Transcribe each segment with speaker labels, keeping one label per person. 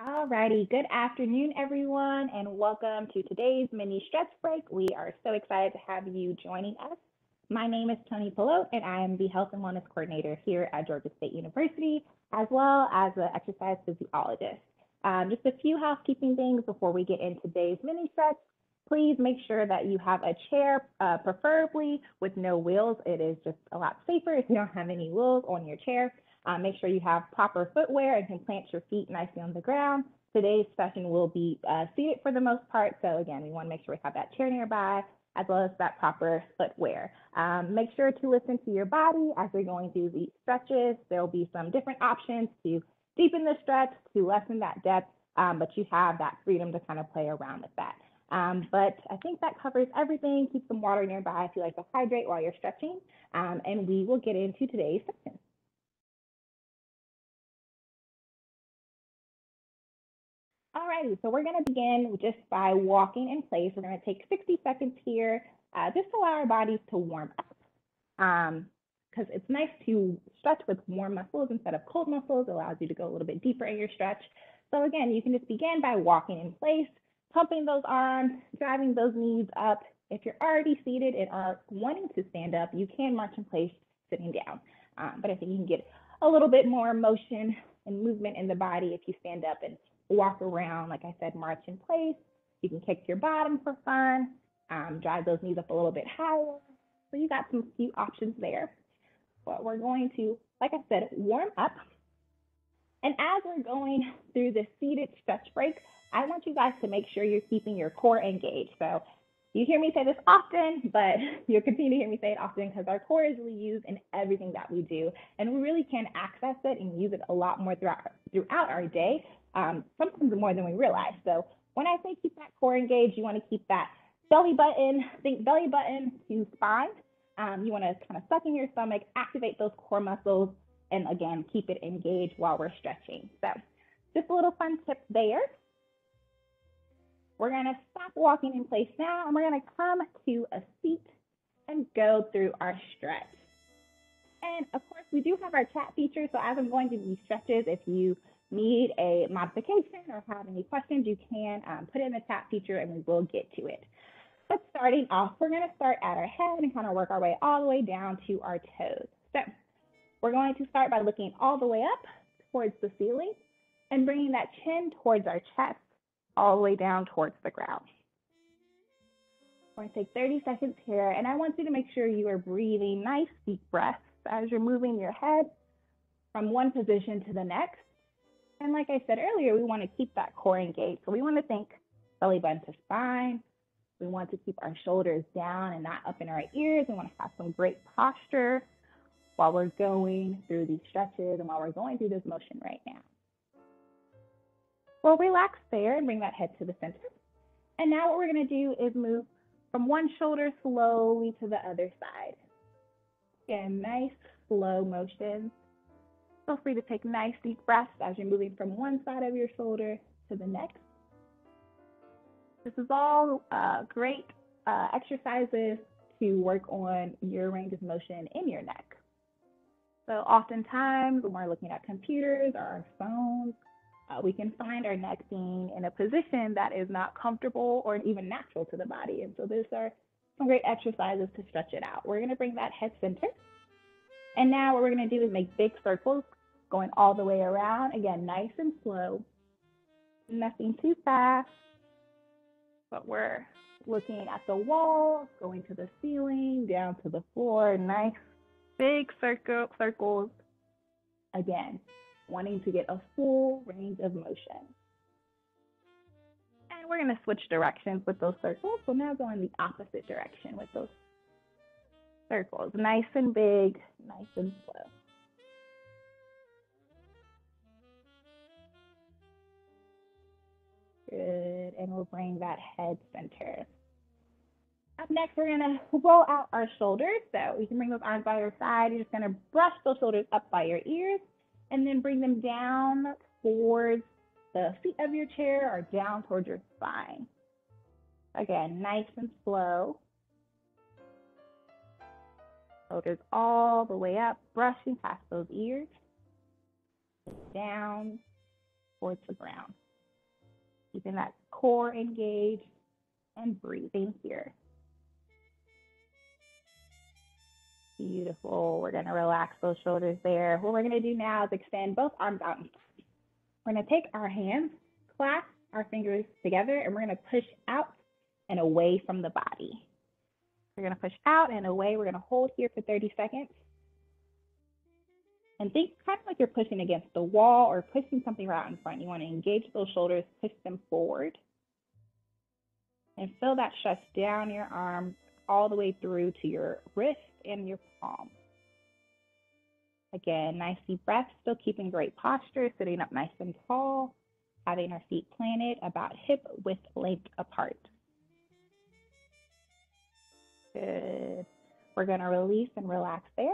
Speaker 1: Alrighty, good afternoon, everyone, and welcome to today's mini stretch break. We are so excited to have you joining us. My name is Tony Pelote, and I am the Health and Wellness Coordinator here at Georgia State University, as well as an exercise physiologist. Just a few housekeeping things before we get into today's mini stretch. Please make sure that you have a chair, preferably with no wheels. It is just a lot safer if you don't have any wheels on your chair. Make sure you have proper footwear and can plant your feet nicely on the ground. Today's session will be seated for the most part. So again, we want to make sure we have that chair nearby as well as that proper footwear. Make sure to listen to your body as we're going through these stretches. There'll be some different options to deepen the stretch, to lessen that depth, but you have that freedom to kind of play around with that. But I think that covers everything. Keep some water nearby if you like to hydrate while you're stretching. And we will get into today's session. Alrighty, so we're gonna begin just by walking in place. We're gonna take 60 seconds here, just to allow our bodies to warm up. Because it's nice to stretch with warm muscles instead of cold muscles. It allows you to go a little bit deeper in your stretch. So again, you can just begin by walking in place, pumping those arms, driving those knees up. If you're already seated and are wanting to stand up, you can march in place sitting down. But I think you can get a little bit more motion and movement in the body if you stand up and walk around. Like I said, march in place. You can kick your bottom for fun, drive those knees up a little bit higher. So you got some few options there. But we're going to, like I said, warm up. And as we're going through this seated stretch break, I want you guys to make sure you're keeping your core engaged. So you hear me say this often, but you'll continue to hear me say it often because our core is really used in everything that we do. And we really can access it and use it a lot more throughout our day, sometimes more than we realize. So when I say keep that core engaged, you want to keep that belly button, think belly button to spine. You want to kind of suck in your stomach, activate those core muscles, and again, keep it engaged while we're stretching. So just a little fun tip there. We're gonna stop walking in place now, and we're gonna come to a seat and go through our stretch. And of course, we do have our chat feature. So as I'm going through these stretches, if you need a modification or have any questions, you can put it in the chat feature and we will get to it. But starting off, we're gonna start at our head and kind of work our way all the way down to our toes. So we're going to start by looking all the way up towards the ceiling and bringing that chin towards our chest all the way down towards the ground. We're going to take 30 seconds here, and I want you to make sure you are breathing nice deep breaths as you're moving your head from one position to the next. And like I said earlier, we want to keep that core engaged. So we want to think belly button to spine. We want to keep our shoulders down and not up in our ears. We want to have some great posture while we're going through these stretches and while we're going through this motion right now. Well, relax there and bring that head to the center. And now what we're going to do is move from one shoulder slowly to the other side. Again, nice slow motion. Feel free to take nice deep breaths as you're moving from one side of your shoulder to the next. This is all great exercises to work on your range of motion in your neck. So oftentimes when we're looking at computers or our phones, we can find our neck being in a position that is not comfortable or even natural to the body. And so these are some great exercises to stretch it out. We're going to bring that head center. And now what we're going to do is make big circles going all the way around. Again, nice and slow. Nothing too fast. But we're looking at the wall, going to the ceiling, down to the floor. Nice big circles. Again, wanting to get a full range of motion. And we're going to switch directions with those circles. So now go in the opposite direction with those circles. Nice and big, nice and slow. Good, and we'll bring that head center. Up next, we're gonna roll out our shoulders. So you can bring those arms by your side. You're just gonna brush those shoulders up by your ears and then bring them down towards the feet of your chair or down towards your spine. Again, nice and slow. Shoulders all the way up, brushing past those ears, down towards the ground. Keeping that core engaged and breathing here. Beautiful. We're going to relax those shoulders there. What we're going to do now is extend both arms out. We're going to take our hands, clasp our fingers together, and we're going to push out and away from the body. We're going to push out and away. We're going to hold here for 30 seconds. And think kind of like you're pushing against the wall or pushing something right in front. You want to engage those shoulders, push them forward. And feel that stretch down your arms all the way through to your wrist and your palm. Again, nice deep breath, still keeping great posture, sitting up nice and tall, having our feet planted about hip width length apart. Good. We're going to release and relax there.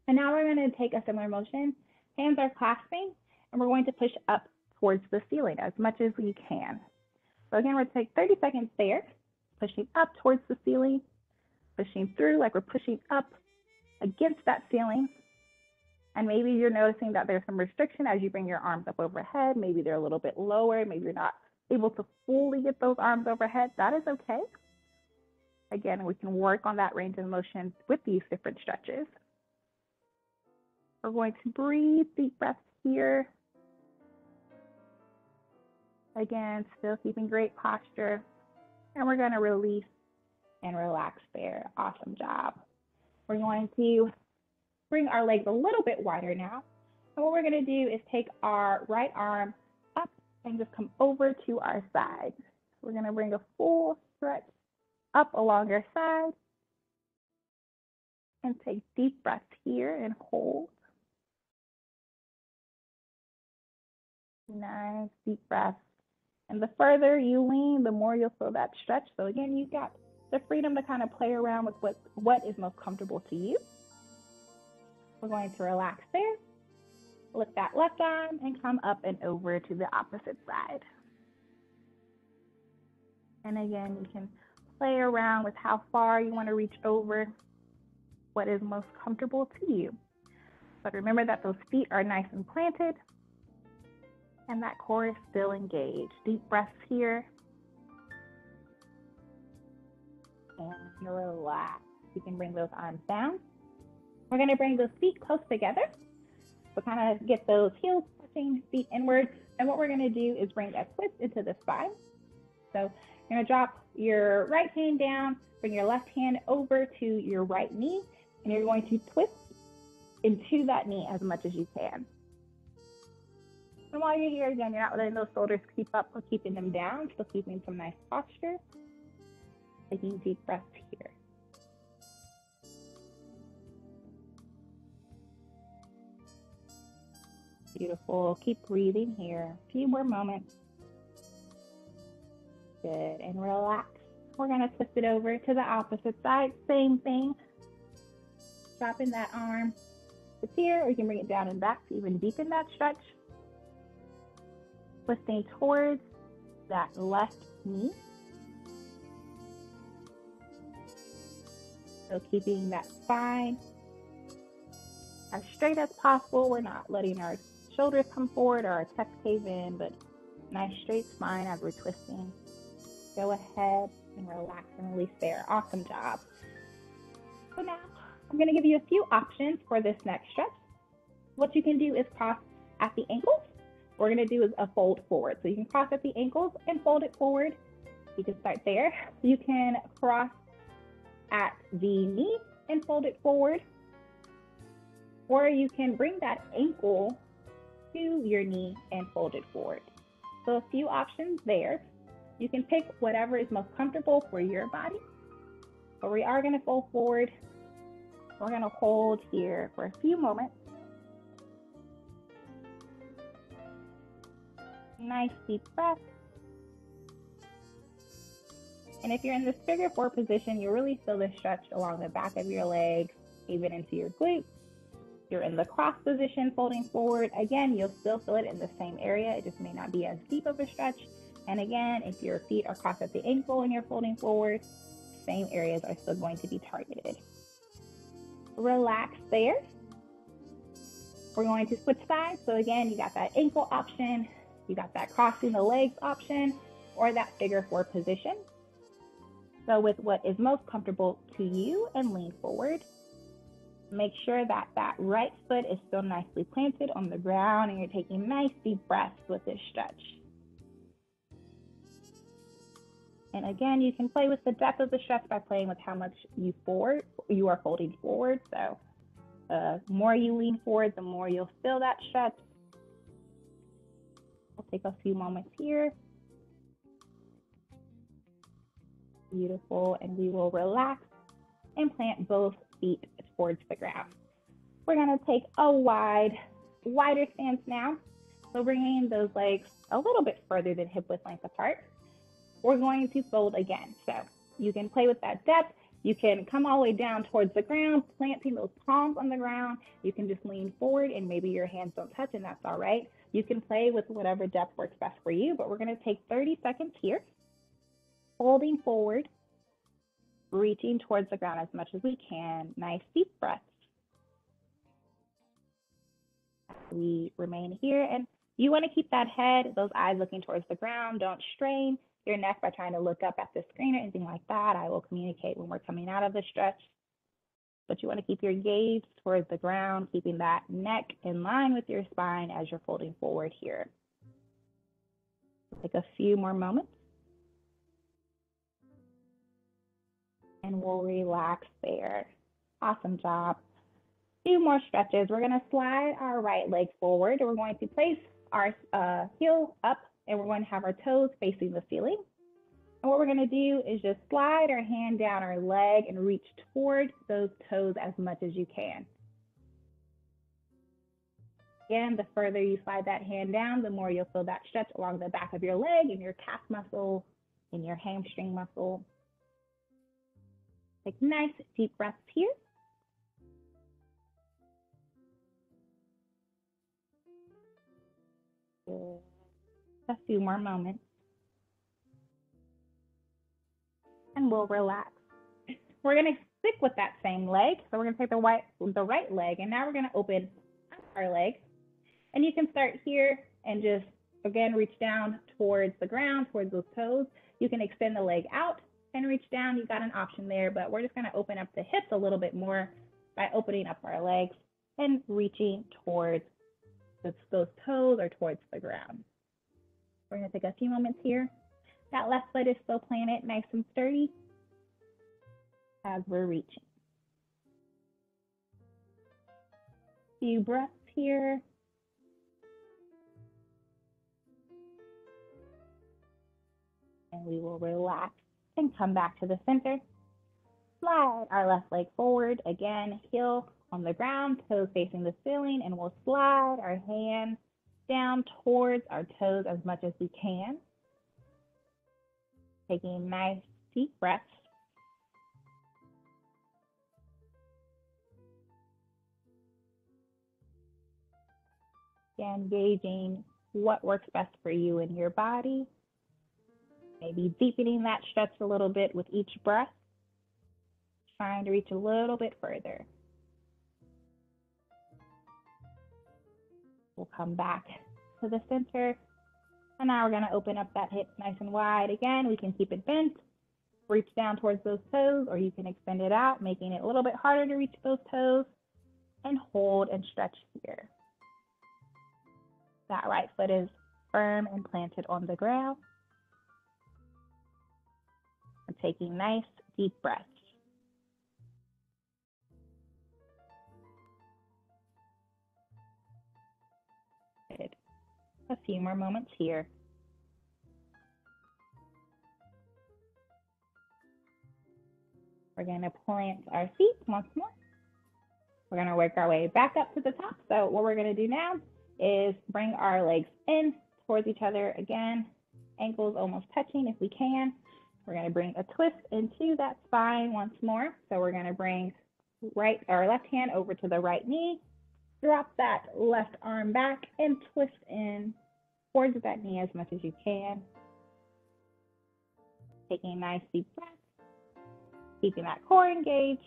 Speaker 1: And now we're going to take a similar motion. Hands are clasping, and we're going to push up towards the ceiling as much as we can. So again, we're going to take 30 seconds there, pushing up towards the ceiling, pushing through like we're pushing up against that ceiling. And maybe you're noticing that there's some restriction as you bring your arms up overhead. Maybe they're a little bit lower. Maybe you're not able to fully get those arms overhead. That is okay. Again, we can work on that range of motion with these different stretches. We're going to breathe deep breaths here. Again, still keeping great posture. And we're going to release and relax there. Awesome job. We're going to bring our legs a little bit wider now. And what we're going to do is take our right arm up and just come over to our side. We're going to bring a full stretch up along our side. And take deep breaths here and hold. Nice deep breath. And the further you lean, the more you'll feel that stretch. So again, you've got the freedom to kind of play around with what is most comfortable to you. We're going to relax there. Lift that left arm and come up and over to the opposite side. And again, you can play around with how far you want to reach over, what is most comfortable to you. But remember that those feet are nice and planted. And that core is still engaged. Deep breaths here. And relax. You can bring those arms down. We're going to bring those feet close together. So kind of get those heels touching, feet inward. And what we're going to do is bring a twist into the spine. So you're going to drop your right hand down, bring your left hand over to your right knee, and you're going to twist into that knee as much as you can. And while you're here, again, you're not letting those shoulders creep up or keeping them down, still keeping some nice posture. Taking deep breaths here. Beautiful. Keep breathing here. A few more moments. Good. And relax. We're going to twist it over to the opposite side. Same thing. Dropping that arm to here, or you can bring it down and back to even deepen that stretch. Twisting towards that left knee. So keeping that spine as straight as possible. We're not letting our shoulders come forward or our chest cave in, but nice straight spine as we're twisting. Go ahead and relax and release there. Awesome job. So now I'm going to give you a few options for this next stretch. What you can do is cross at the ankles. What we're going to do is a fold forward. So you can cross at the ankles and fold it forward. You can start there. You can cross at the knee and fold it forward. Or you can bring that ankle to your knee and fold it forward. So a few options there. You can pick whatever is most comfortable for your body. But we are going to fold forward. We're going to hold here for a few moments. Nice deep breath. And if you're in this figure four position, you really feel the stretch along the back of your legs, even into your glutes. You're in the cross position, folding forward. Again, you'll still feel it in the same area. It just may not be as deep of a stretch. And again, if your feet are crossed at the ankle and you're folding forward, same areas are still going to be targeted. Relax there. We're going to switch sides. So again, you got that ankle option. You got that crossing the legs option or that figure 4 position. So with what is most comfortable to you, and lean forward. Make sure that that right foot is still nicely planted on the ground and you're taking nice deep breaths with this stretch. And again, you can play with the depth of the stretch by playing with how much you are folding forward. So the more you lean forward, the more you'll feel that stretch. We'll take a few moments here. Beautiful. And we will relax and plant both feet towards the ground. We're going to take a wider stance now. So bringing those legs a little bit further than hip width length apart. We're going to fold again. So you can play with that depth. You can come all the way down towards the ground, planting those palms on the ground. You can just lean forward and maybe your hands don't touch, and that's all right. You can play with whatever depth works best for you, but we're going to take 30 seconds here, folding forward, reaching towards the ground as much as we can. Nice deep breaths. We remain here, and you want to keep that head, those eyes looking towards the ground. Don't strain your neck by trying to look up at the screen or anything like that. I will communicate when we're coming out of the stretch. But you want to keep your gaze towards the ground, keeping that neck in line with your spine as you're folding forward here. Take a few more moments. And we'll relax there. Awesome job. Few more stretches. We're going to slide our right leg forward. We're going to place our heel up, and we're going to have our toes facing the ceiling. And what we're going to do is just slide our hand down our leg and reach toward those toes as much as you can. Again, the further you slide that hand down, the more you'll feel that stretch along the back of your leg and your calf muscle and your hamstring muscle. Take nice deep breaths here. A few more moments. And we'll relax. We're going to stick with that same leg. So we're going to take the right leg, and now we're going to open our leg. And you can start here and just, again, reach down towards the ground, towards those toes. You can extend the leg out and reach down. You've got an option there, but we're just going to open up the hips a little bit more by opening up our legs and reaching towards those toes or towards the ground. We're going to take a few moments here. That left foot is still planted nice and sturdy as we're reaching. Few breaths here. And we will relax and come back to the center. Slide our left leg forward. Again, heel on the ground, toes facing the ceiling, and we'll slide our hand down towards our toes as much as we can. Taking nice deep breaths. And gauging what works best for you and your body. Maybe deepening that stretch a little bit with each breath. Trying to reach a little bit further. We'll come back to the center. And now we're going to open up that hip nice and wide. Again, we can keep it bent, reach down towards those toes, or you can extend it out, making it a little bit harder to reach those toes, and hold and stretch here. That right foot is firm and planted on the ground. And taking nice deep breaths. Good. A few more moments here. We're going to plant our feet once more. We're going to work our way back up to the top. So what we're going to do now is bring our legs in towards each other again, ankles almost touching if we can. We're going to bring a twist into that spine once more. So we're going to bring our left hand over to the right knee, drop that left arm back and twist in towards that knee as much as you can. Taking a nice deep breath, keeping that core engaged.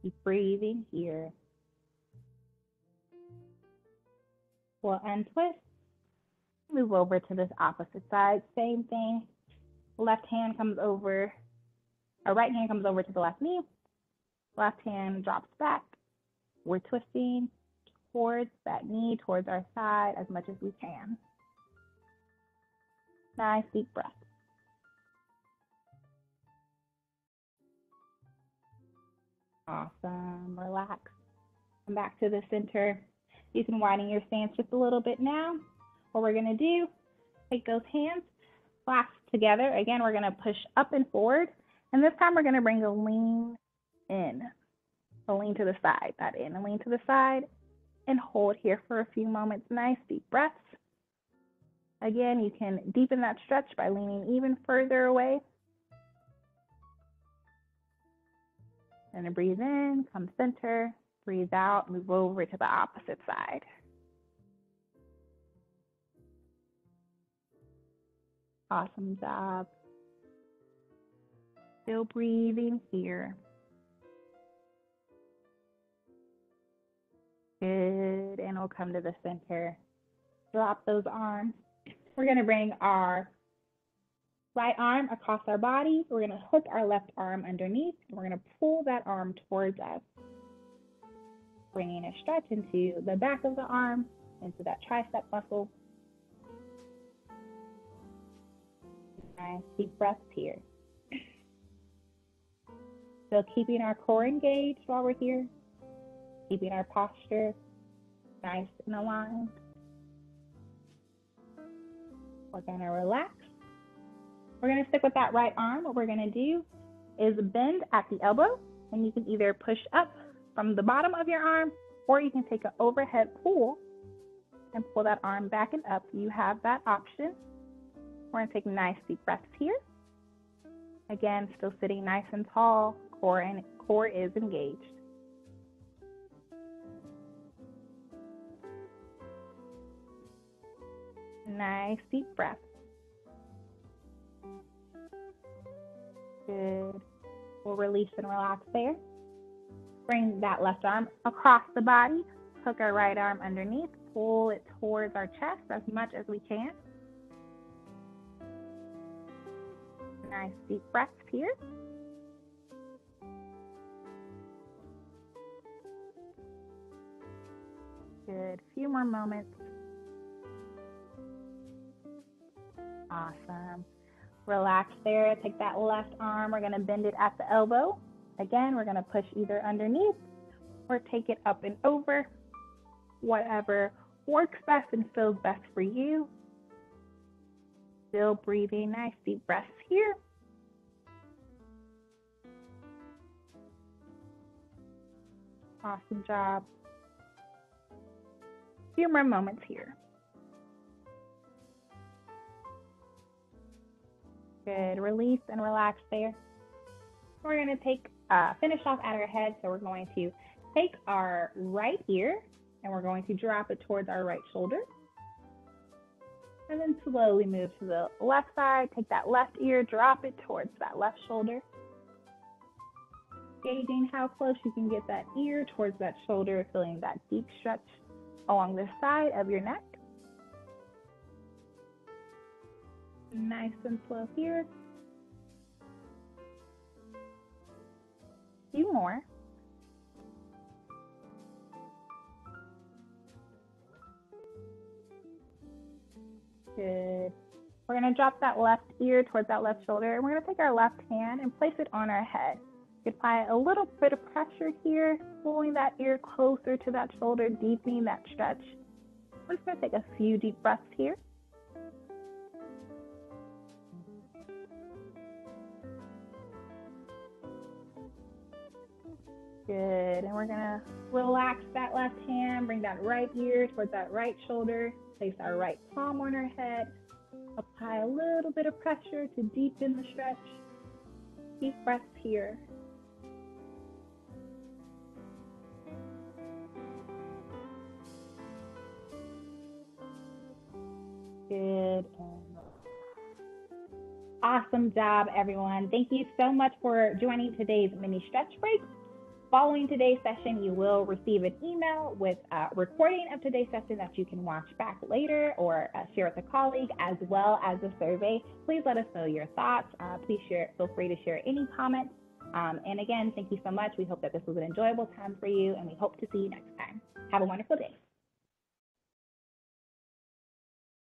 Speaker 1: Keep breathing here. We'll untwist. Move over to this opposite side. Same thing. Left hand comes over, our right hand comes over to the left knee. Left hand drops back. We're twisting towards that knee, towards our side as much as we can. Nice deep breath. Awesome. Relax. Come back to the center. You can widen your stance just a little bit now. What we're going to do, take those hands, clasp together. Again, we're going to push up and forward. And this time we're going to bring a lean in. A lean to the side, not in. A lean to the side. And hold here for a few moments. Nice deep breaths. Again, you can deepen that stretch by leaning even further away. And then breathe in, come center, breathe out, move over to the opposite side. Awesome job. Still breathing here. Good, and we'll come to the center. Drop those arms. We're gonna bring our right arm across our body. We're gonna hook our left arm underneath. And we're gonna pull that arm towards us. Bringing a stretch into the back of the arm, into that tricep muscle. Nice deep breaths here. Still keeping our core engaged while we're here. Keeping our posture nice and aligned. We're gonna relax. We're gonna stick with that right arm. What we're gonna do is bend at the elbow, and you can either push up from the bottom of your arm, or you can take an overhead pull and pull that arm back and up. You have that option. We're gonna take nice deep breaths here. Again, still sitting nice and tall, core is engaged. Nice deep breath. Good. We'll release and relax there. Bring that left arm across the body. Hook our right arm underneath. Pull it towards our chest as much as we can. Nice deep breaths here. Good. Few more moments. Awesome. Relax there. Take that left arm. We're going to bend it at the elbow. Again, we're going to push either underneath or take it up and over. Whatever works best and feels best for you. Still breathing. Nice deep breaths here. Awesome job. Few more moments here. Good. Release and relax there. We're going to finish off at our head. So we're going to take our right ear and we're going to drop it towards our right shoulder. And then slowly move to the left side. Take that left ear, drop it towards that left shoulder. Gauging how close you can get that ear towards that shoulder, feeling that deep stretch along the side of your neck. Nice and slow here. A few more. Good. We're going to drop that left ear towards that left shoulder, and we're going to take our left hand and place it on our head. You can apply a little bit of pressure here, pulling that ear closer to that shoulder, deepening that stretch. We're just going to take a few deep breaths here. Good, and we're gonna relax that left hand, bring that right ear towards that right shoulder, place our right palm on our head, apply a little bit of pressure to deepen the stretch. Deep breaths here. Good. Awesome job, everyone. Thank you so much for joining today's mini stretch break. Following today's session, you will receive an email with a recording of today's session that you can watch back later or share with a colleague, as well as a survey. Please let us know your thoughts. Please feel free to share any comments. And again, thank you so much. We hope that this was an enjoyable time for you, and we hope to see you next time. Have a wonderful day.